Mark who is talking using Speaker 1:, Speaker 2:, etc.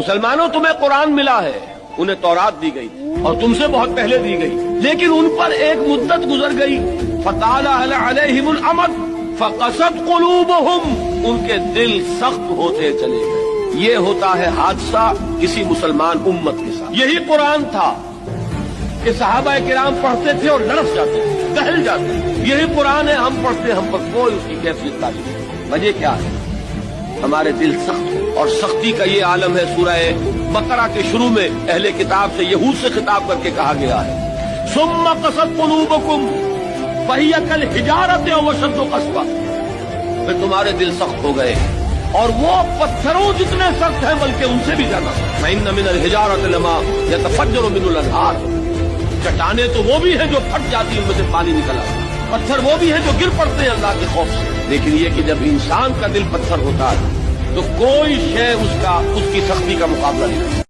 Speaker 1: مسلمانوں تمہیں قرآن ملا ہے، انہیں تورات دی گئی اور تم سے بہت پہلے دی گئی، لیکن ان پر ایک مدت گزر گئی، فطال علیہم الامد فقست قلوبہم، ان کے دل سخت ہوتے چلے گئے۔ یہ ہوتا ہے حادثہ کسی مسلمان امت کے ساتھ۔ یہی قرآن تھا کہ صحابہ کرام پڑھتے تھے اور لڑس جاتے تھے، دہل جاتے تھے۔ یہی قرآن ہے، ہم پڑھتے، ہم پر کوئی اس کی کیفیت تعلیم نہیں۔ وجہ کیا ہے؟ ہمارے دل سخت ہے، اور سختی کا یہ عالم ہے۔ سورہ بقرہ کے شروع میں اہل کتاب سے، یہود سے خطاب کر کے کہا گیا ہے ثم قست قلوبکم فہی کالحجارۃ او اشد قسوۃ، پھر تمہارے دل سخت ہو گئے اور وہ پتھروں جتنے سخت ہیں بلکہ ان سے بھی زیادہ سخت۔ فإن من الحجارۃ لما يتفجر منه الانہار، چٹانیں تو وہ بھی ہیں جو پھٹ جاتی ہیں، ان میں سے پانی نکل آتا ہے، پتھر وہ بھی ہیں جو گر پڑتے ہیں اللہ کے خوف سے۔ لیکن یہ کہ جب انسان کا دل پتھر ہوتا ہے تو کوئی شے اس کی سختی کا مقابلہ نہیں کرتی۔